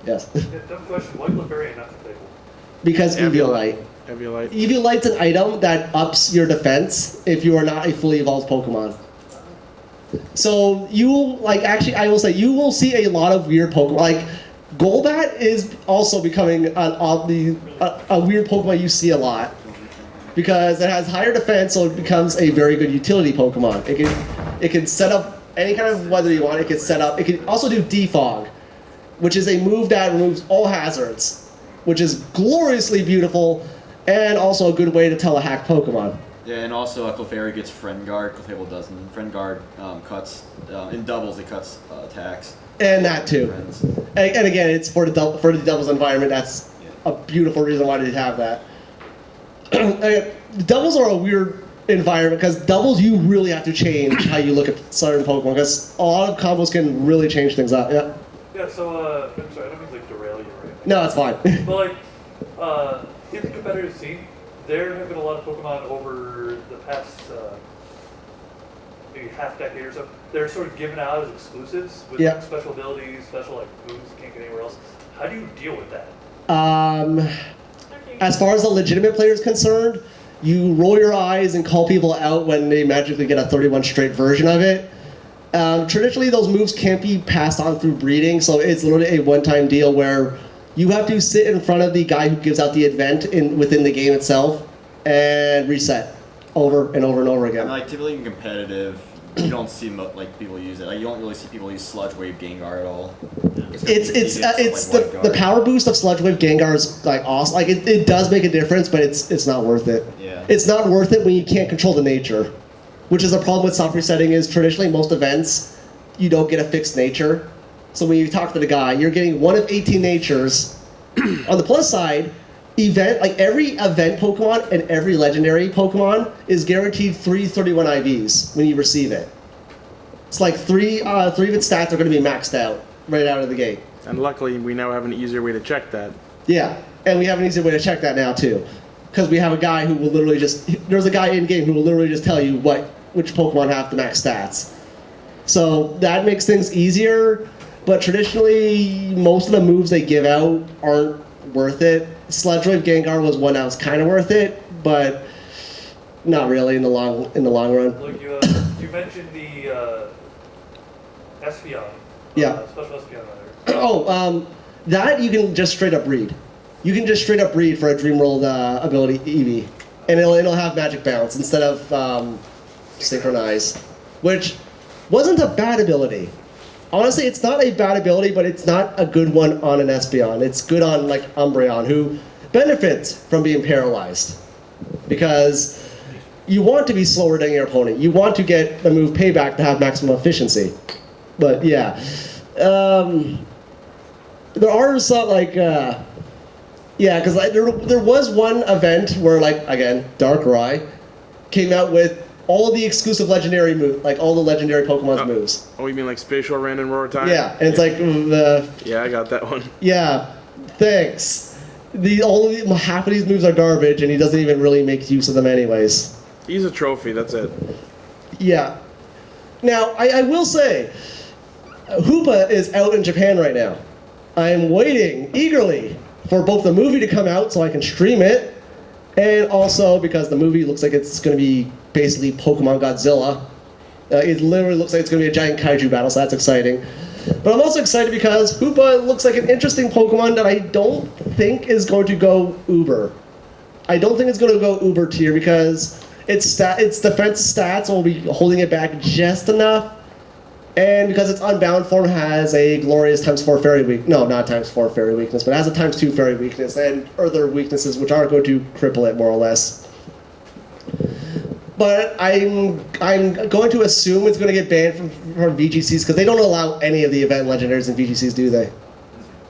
Speaker 2: Yes.
Speaker 8: Yeah, dumb question. Why Clefairy and not Clefable?
Speaker 2: Because Eviolite. Eviolite's an item that ups your defense if you are not a fully evolved Pokemon. So you will I will say you will see a lot of weird Pokemon. Golbat is also becoming a weird Pokemon you see a lot because it has higher defense, so it becomes a very good utility Pokemon. It can set up any kind of weather you want. It can set up. It can also do Defog, which is a move that removes all hazards, which is gloriously beautiful and also a good way to tell a hack Pokemon.
Speaker 6: Yeah, and also Clefairy gets Friend Guard. Clefable doesn't. Friend Guard cuts in doubles. It cuts attacks.
Speaker 2: And that too.
Speaker 6: Friends.
Speaker 2: And again, it's for the doubles environment. That's a beautiful reason why they have that. Doubles are a weird environment because doubles you really have to change how you look at certain Pokemon because a lot of combos can really change things up. Yeah.
Speaker 8: Yeah, so, I'm sorry, I don't mean to like derail you, right?
Speaker 2: No, it's fine.
Speaker 8: But like, in the competitive scene, there have been a lot of Pokemon over the past maybe half decade or so. They're sort of given out as exclusives with
Speaker 2: Yeah.
Speaker 8: like, special abilities, special like moves you can't get anywhere else. How do you deal with that?
Speaker 2: As far as the legitimate player is concerned, you roll your eyes and call people out when they magically get a 31 straight version of it. Traditionally, those moves can't be passed on through breeding, so it's literally a one-time deal where you have to sit in front of the guy who gives out the event within the game itself and reset over and over and over again.
Speaker 6: And like typically in competitive, you don't see like people use it. Like you don't really see people use Sludge Wave Gengar at all.
Speaker 2: It's the power boost of Sludge Wave Gengar is like awesome. Like it does make a difference, but it's not worth it.
Speaker 6: Yeah.
Speaker 2: It's not worth it when you can't control the nature, which is a problem with soft resetting. Is traditionally most events you don't get a fixed nature. So when you talk to the guy, you're getting one of 18 natures. On the plus side, every event Pokemon and every legendary Pokemon is guaranteed 331 IVs when you receive it. It's like three of its stats are going to be maxed out right out of the gate.
Speaker 4: And luckily, we now have an easier way to check that.
Speaker 2: Yeah, and we have an easier way to check that now too, because we have a guy who will literally there's a guy in game who will literally just tell you which Pokemon have the max stats. So that makes things easier. But traditionally, most of the moves they give out aren't worth it. Sludge Wave Gengar was one that was kind of worth it, but not really in the long run.
Speaker 8: Like you mentioned the Espeon.
Speaker 2: Yeah.
Speaker 8: Special Espeon rather.
Speaker 2: That you can just straight up breed. You can just straight up breed for a Dream Rolled ability Eevee, and it'll have Magic Bounce instead of Synchronize, which wasn't a bad ability. Honestly, it's not a bad ability, but it's not a good one on an Espeon. It's good on like Umbreon, who benefits from being paralyzed, because you want to be slower than your opponent. You want to get the move payback to have maximum efficiency. But yeah, there are some like because there was one event where again Darkrai came out with all the exclusive legendary moves, like all the legendary Pokemon's moves.
Speaker 4: Oh, you mean like Spatial Ren and Roar Time?
Speaker 2: Yeah, and it's like
Speaker 4: Yeah, I got that one.
Speaker 2: yeah, thanks. Half of these moves are garbage, and he doesn't even really make use of them anyways.
Speaker 4: He's a trophy, that's it.
Speaker 2: Yeah. Now, I will say, Hoopa is out in Japan right now. I'm waiting eagerly for both the movie to come out so I can stream it, and also because the movie looks like it's going to be basically Pokemon Godzilla. It literally looks like it's going to be a giant kaiju battle, so that's exciting. But I'm also excited because Hoopa looks like an interesting Pokemon that I don't think is going to go Uber. I don't think it's going to go Uber tier because its defense stats will be holding it back just enough, and because its Unbound form has a glorious ×4 fairy weakness. No, not ×4 fairy weakness, but it has a ×2 fairy weakness and other weaknesses which are going to cripple it more or less. But I'm going to assume it's going to get banned from VGCs because they don't allow any of the event legendaries in VGCs, do they?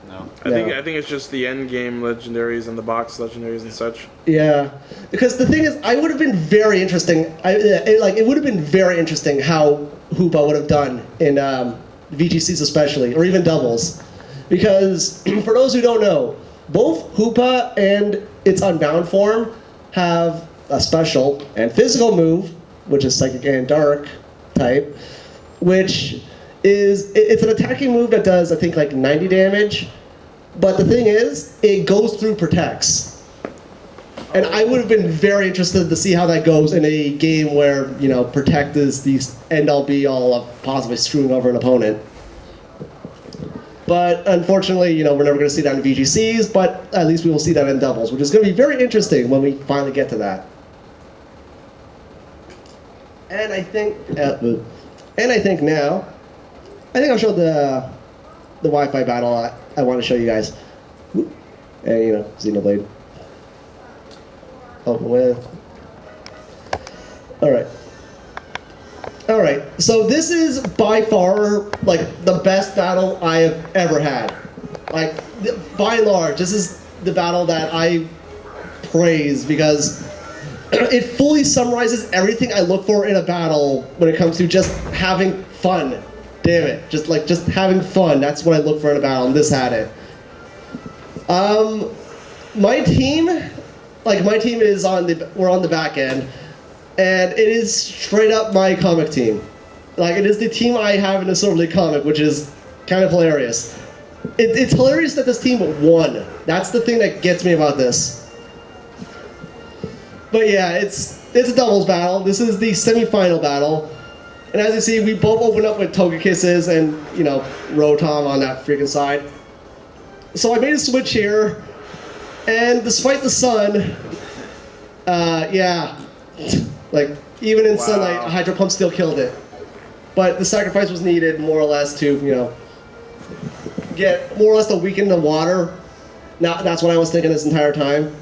Speaker 6: No.
Speaker 4: I think it's just the end game legendaries and the box legendaries and such.
Speaker 2: Yeah, because the thing is, it would have been very interesting. It would have been very interesting how Hoopa would have done in VGCs especially, or even doubles, because for those who don't know, both Hoopa and its Unbound form have a special and physical move, which is Psychic and Dark type, which it's an attacking move that does I think like 90 damage, but the thing is, it goes through protects. And I would have been very interested to see how that goes in a game where, protect is the end-all be-all of possibly screwing over an opponent. But unfortunately, you know, we're never going to see that in VGCs, but at least we will see that in doubles, which is going to be very interesting when we finally get to that. And I think now, I'll show the Wi-Fi battle I want to show you guys. And, you know, Xenoblade. Open with. All right, so this is by far, like, the best battle I have ever had. Like, by and large, this is the battle that I praise because it fully summarizes everything I look for in a battle when it comes to just having fun. Damn it, just having fun. That's what I look for in a battle, and this had it. My team is we're on the back end. And it is straight up my comic team. Like, it is the team I have in the Silver League comic, which is kind of hilarious. It's hilarious that this team won. That's the thing that gets me about this. But yeah, it's a doubles battle. This is the semifinal battle. And as you see, we both open up with Togekisses and, you know, Rotom on that freaking side. So I made a switch here. And despite the sun, yeah. Like, even in sunlight, a Hydro Pump still killed it. But the sacrifice was needed, more or less, to, you know, to weaken the water. Now, that's what I was thinking this entire time.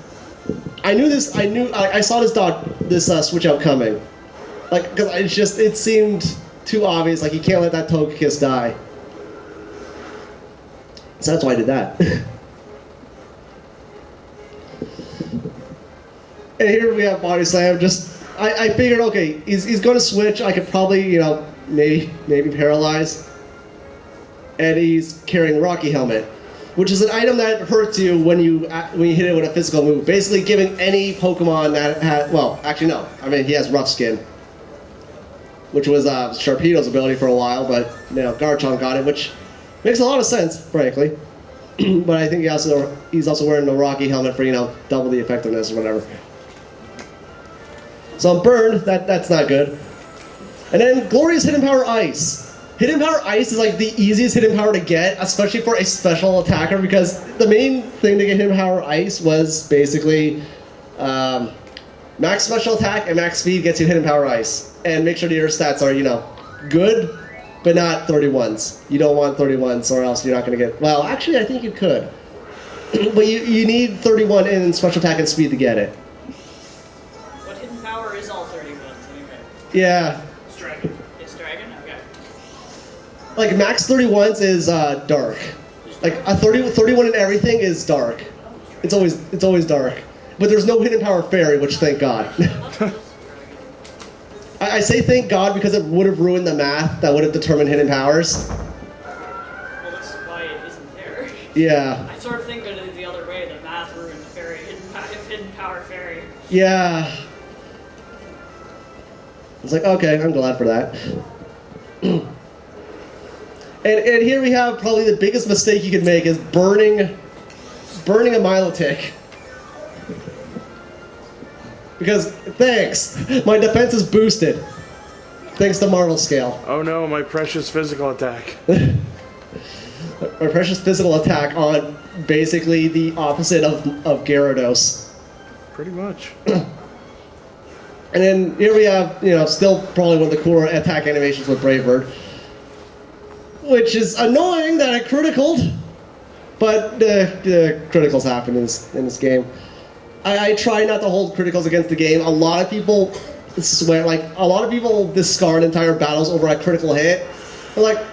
Speaker 2: I saw this switch out coming. Like, because it seemed too obvious, like, you can't let that Togekiss die. So that's why I did that. And here we have Body Slam, I figured, okay, he's going to switch. I could probably, you know, maybe paralyze. And he's carrying Rocky Helmet, which is an item that hurts you when you hit it with a physical move. Basically, giving any Pokemon that has, well, actually no. I mean, he has Rough Skin, which was Sharpedo's ability for a while, but you know, Garchomp got it, which makes a lot of sense, frankly. But I think he's also wearing the Rocky Helmet for, you know, double the effectiveness or whatever. So I'm burned, that's not good. And then Glorious Hidden Power Ice. Hidden Power Ice is like the easiest hidden power to get, especially for a special attacker, because the main thing to get Hidden Power Ice was basically max special attack and max speed gets you Hidden Power Ice. And make sure that your stats are, you know, good, but not 31s. You don't want 31s or else you're not going to get, well, actually I think you could. But you need 31 in special attack and speed to get it. Yeah.
Speaker 3: It's Dragon.
Speaker 7: It's Dragon? Okay.
Speaker 2: Like, max 31s is dark. Like, a 31 in everything is dark. It's always dark. But there's no Hidden Power Fairy, which thank God. I say thank God because it would have ruined the math that would have determined hidden powers.
Speaker 7: Well, that's why it isn't there.
Speaker 2: Yeah.
Speaker 7: I sort of think that it is the other way, that math ruined the fairy, hidden power fairy.
Speaker 2: Yeah. It's like, okay, I'm glad for that. And here we have probably the biggest mistake you could make is burning a Milotic. Because, thanks, my defense is boosted. Thanks to Marvel Scale.
Speaker 4: Oh no, my precious physical attack.
Speaker 2: My precious physical attack on basically the opposite of Gyarados.
Speaker 4: Pretty much.
Speaker 2: And then here we have, you know, still probably one of the cooler attack animations with Brave Bird. Which is annoying that I criticaled, but the criticals happen in this game. I try not to hold criticals against the game. A lot of people swear, like, a lot of people discard entire battles over a critical hit. They're like,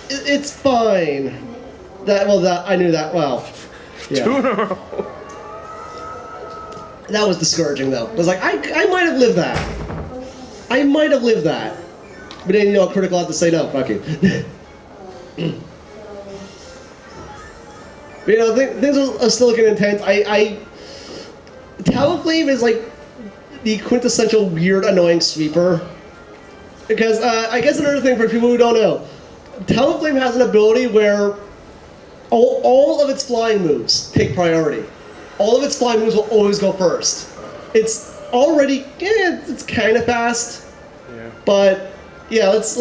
Speaker 2: it's fine. I knew that, well, yeah.
Speaker 4: 2 in a row.
Speaker 2: That was discouraging, though. I was like, I might have lived that. I might have lived that. But then, you know, critical had to say no, fuck you. But, you know, things are still looking intense. Talonflame is like the quintessential weird, annoying sweeper. Because, I guess another thing for people who don't know, Talonflame has an ability where all of its flying moves take priority. All of its flying moves will always go first. It's already, it's kind of fast.
Speaker 4: Yeah.
Speaker 2: But, yeah, let's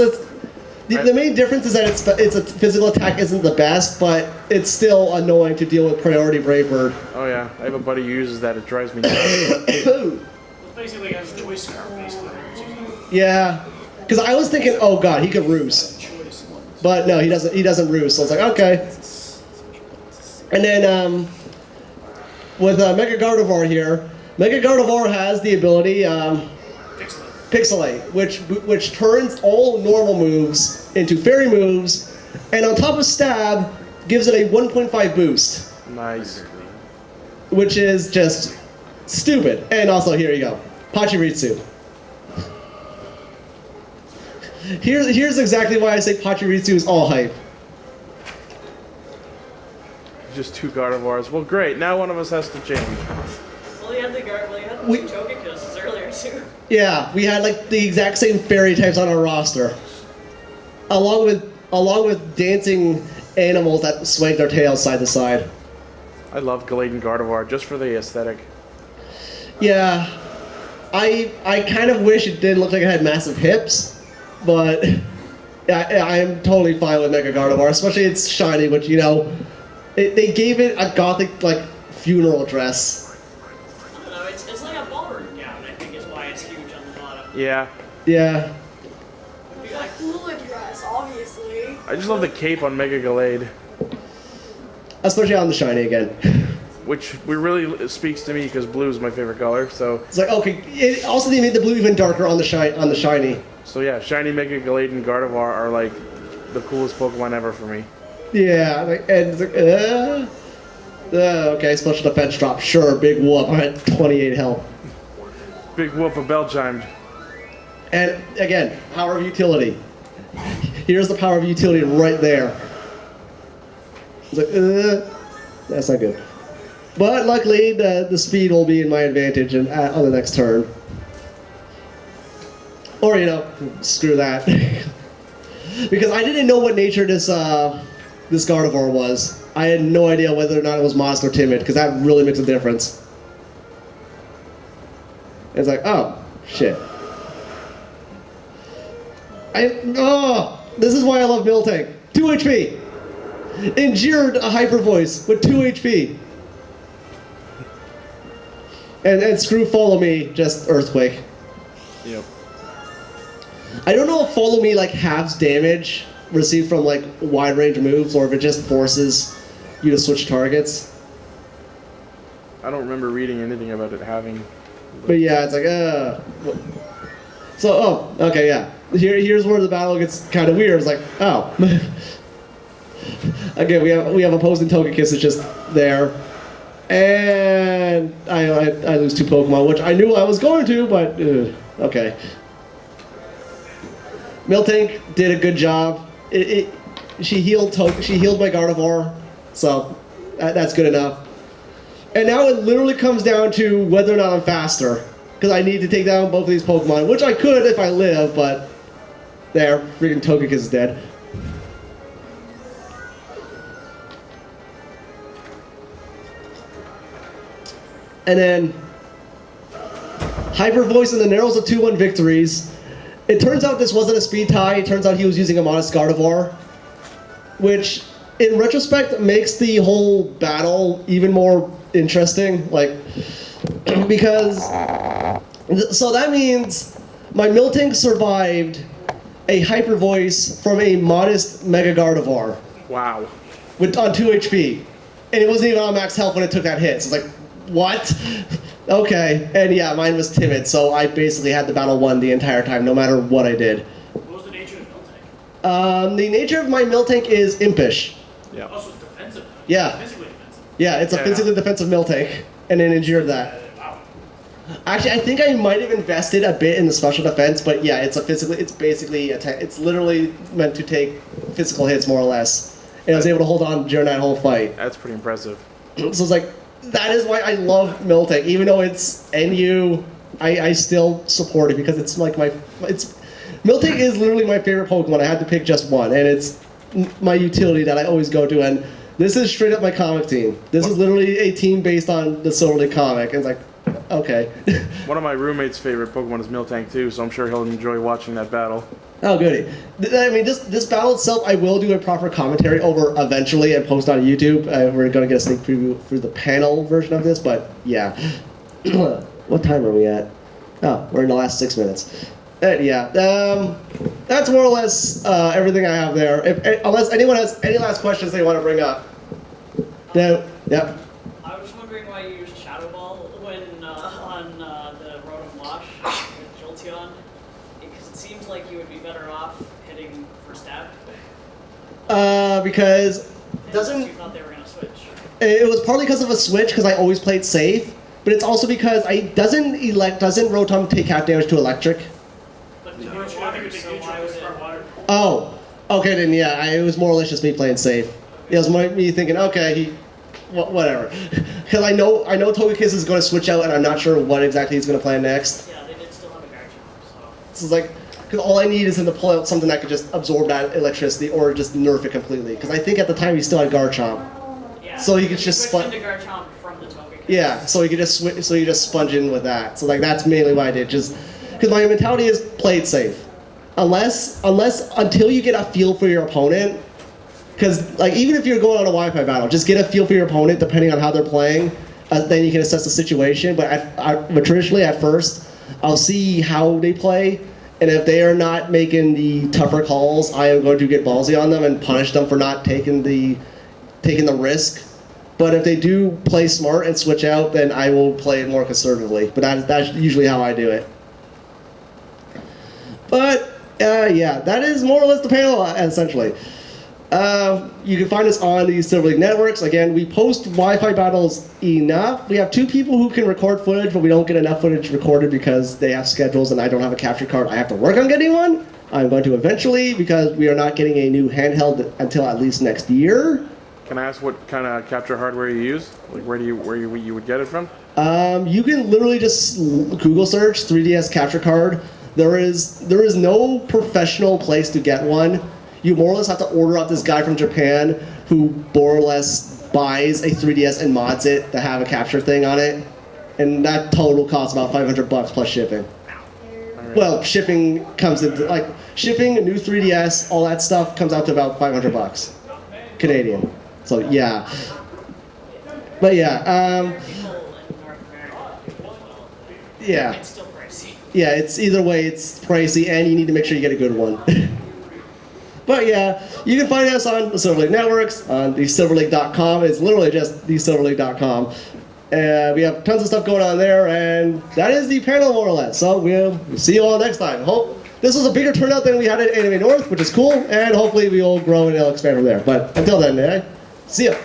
Speaker 2: The main difference is that it's a physical attack isn't the best, but it's still annoying to deal with priority Brave Bird.
Speaker 4: Oh yeah, I have a buddy who uses that. It drives me nuts.
Speaker 3: It's basically has a choice scarf, basically.
Speaker 2: Yeah, because I was thinking, oh god, he could roost, but no, he doesn't. He doesn't roost. So I was like, okay. And then with Mega Gardevoir here, Mega Gardevoir has the ability Pixelate, which turns all normal moves into fairy moves, and on top of Stab, gives it a 1.5 boost.
Speaker 4: Nice.
Speaker 2: Which is just stupid. And also, here you go, Pachirisu. Here's exactly why I say Pachirisu is all hype.
Speaker 4: Just 2 Gardevoirs. Well, great. Now one of us has to change.
Speaker 7: Well, you had the Togekiss earlier too.
Speaker 2: Yeah, we had like the exact same fairy types on our roster, along with dancing animals that swayed their tails side to side.
Speaker 4: I love Galaden Gardevoir just for the aesthetic.
Speaker 2: Yeah, I kind of wish it didn't look like it had massive hips, but I'm totally fine with Mega Gardevoir, especially it's shiny, which they gave it a gothic like funeral dress.
Speaker 7: I don't know, it's like a ballroom gown, I think is why it's huge on the bottom.
Speaker 4: Yeah.
Speaker 2: Yeah.
Speaker 5: It's a hula dress, obviously.
Speaker 4: I just love the cape on Mega Galade,
Speaker 2: Especially on the shiny again.
Speaker 4: which really speaks to me because blue is my favorite color. So
Speaker 2: It's like, okay, also they made the blue even darker on the shiny.
Speaker 4: so yeah, shiny Mega Galade and Gardevoir are like the coolest Pokemon ever for me.
Speaker 2: Yeah, and it's like, okay, special defense drop, sure, big whoop, I'm at 28 health.
Speaker 4: Big whoop, a bell chimed.
Speaker 2: And again, power of utility. Here's the power of utility right there. It's like, that's not good. But luckily, the speed will be in my advantage on the next turn. Or, screw that. Because I didn't know what nature this Gardevoir was. I had no idea whether or not it was modest or timid, because that really makes a difference. It's like, oh, shit. This is why I love Miltank. 2 HP! Endured a Hyper Voice with 2 HP. And screw Follow Me, just Earthquake.
Speaker 4: Yep.
Speaker 2: I don't know if Follow Me like halves damage received from like wide range moves, or if it just forces you to switch targets.
Speaker 4: I don't remember reading anything about it having.
Speaker 2: But yeah, it's like, So, okay, yeah. Here's where the battle gets kind of weird. It's like, oh. Again, we have opposing Togekiss is just there. And I lose 2 Pokemon, which I knew I was going to, but okay. Miltank did a good job. She healed my Gardevoir, so that's good enough. And now it literally comes down to whether or not I'm faster, because I need to take down both of these Pokemon, which I could if I live, but there, freaking Togekiss is dead. And then Hyper Voice and the narrows of 2-1 victories. It turns out this wasn't a speed tie. It turns out he was using a modest Gardevoir, which in retrospect makes the whole battle even more interesting. Because so that means my Miltank survived a Hyper Voice from a modest Mega Gardevoir
Speaker 4: Wow.
Speaker 2: on 2 HP, and it wasn't even on max health when it took that hit. So it's like, what? Okay, and yeah, mine was timid, so I basically had the battle won the entire time, no matter what I did.
Speaker 3: What was the nature of Miltank?
Speaker 2: The nature of my Miltank is impish.
Speaker 4: Yeah.
Speaker 3: Also, it's defensive.
Speaker 2: Yeah.
Speaker 3: Physically defensive.
Speaker 2: Yeah, it's a physically defensive Miltank, and it endured that.
Speaker 3: Wow.
Speaker 2: Actually, I think I might have invested a bit in the special defense, but yeah, it's basically it's literally meant to take physical hits more or less, and I was able to hold on during that whole fight.
Speaker 4: That's pretty impressive.
Speaker 2: So it's like, that is why I love Miltank. Even though it's NU, I still support it because it's like Miltank is literally my favorite Pokemon. I had to pick just one, and it's my utility that I always go to. And this is straight up my comic team. This is literally a team based on the Silver League comic. And it's like, Okay.
Speaker 4: One of my roommate's favorite Pokemon is Miltank too, so I'm sure he'll enjoy watching that battle.
Speaker 2: Oh, goody. I mean, this battle itself, I will do a proper commentary over eventually and post on YouTube. We're going to get a sneak preview through the panel version of this, but yeah. What time are we at? Oh, we're in the last 6 minutes. Yeah, that's more or less everything I have there. Unless anyone has any last questions they want to bring up. No, yep.
Speaker 7: I was wondering why you used Shadow Ball when on the Road of Wash with Jolteon, because it seems like you would be better off hitting for stab.
Speaker 2: Because
Speaker 7: Doesn't you thought they were gonna switch?
Speaker 2: it was partly because of a switch, because I always played safe, but it's also because doesn't Rotom take half damage to electric?
Speaker 7: But
Speaker 3: No.
Speaker 7: you're
Speaker 3: I think
Speaker 7: water,
Speaker 3: it'd be
Speaker 7: so
Speaker 3: neutral
Speaker 7: why
Speaker 3: because
Speaker 7: would
Speaker 3: of our
Speaker 7: it?
Speaker 3: water.
Speaker 2: Oh, okay then. Yeah, it was more or less just me playing safe. It was me thinking, okay, whatever, because I know Togekiss is going to switch out, and I'm not sure what exactly he's going to play next.
Speaker 7: Yeah, they did still have a Garchomp, so.
Speaker 2: So it's like, because all I need is him to pull out something that could just absorb that electricity or just nerf it completely. Because I think at the time he still had Garchomp.
Speaker 7: Yeah.
Speaker 2: So he could just
Speaker 7: switch into Garchomp from the Togekiss.
Speaker 2: Yeah, so you could just switch, so you just sponge in with that. So like that's mainly what I did, just because my mentality is play it safe, until you get a feel for your opponent. Because like even if you're going on a Wi-Fi battle, just get a feel for your opponent depending on how they're playing. Then you can assess the situation. But traditionally at first, I'll see how they play, and if they are not making the tougher calls, I am going to get ballsy on them and punish them for not taking the risk. But if they do play smart and switch out, then I will play it more conservatively. But that's usually how I do it. But yeah, that is more or less the panel essentially. You can find us on the Silver League networks. Again, we post Wi-Fi battles enough. We have 2 people who can record footage, but we don't get enough footage recorded because they have schedules and I don't have a capture card. I have to work on getting one. I'm going to eventually, because we are not getting a new handheld until at least next year.
Speaker 4: Can I ask what kind of capture hardware you use? Like where you would get it from?
Speaker 2: You can literally just Google search 3DS capture card. There is no professional place to get one. You more or less have to order off this guy from Japan who more or less buys a 3DS and mods it to have a capture thing on it. And that total costs about $500 plus shipping.
Speaker 4: Right.
Speaker 2: Well, shipping comes into, like, shipping, a new 3DS, all that stuff comes out to about $500 Canadian. So, yeah. But, yeah,
Speaker 7: There are people in North America who do as well.
Speaker 2: yeah.
Speaker 7: It's still pricey.
Speaker 2: Yeah, it's either way, it's pricey, and you need to make sure you get a good one. But yeah, you can find us on the Silver League networks, on thesilverleague.com. It's literally just thesilverleague.com. We have tons of stuff going on there, and that is the panel more or less. So we'll see you all next time. Hope this was a bigger turnout than we had at Anime North, which is cool, and hopefully we will grow and it'll expand from there. But until then, see ya.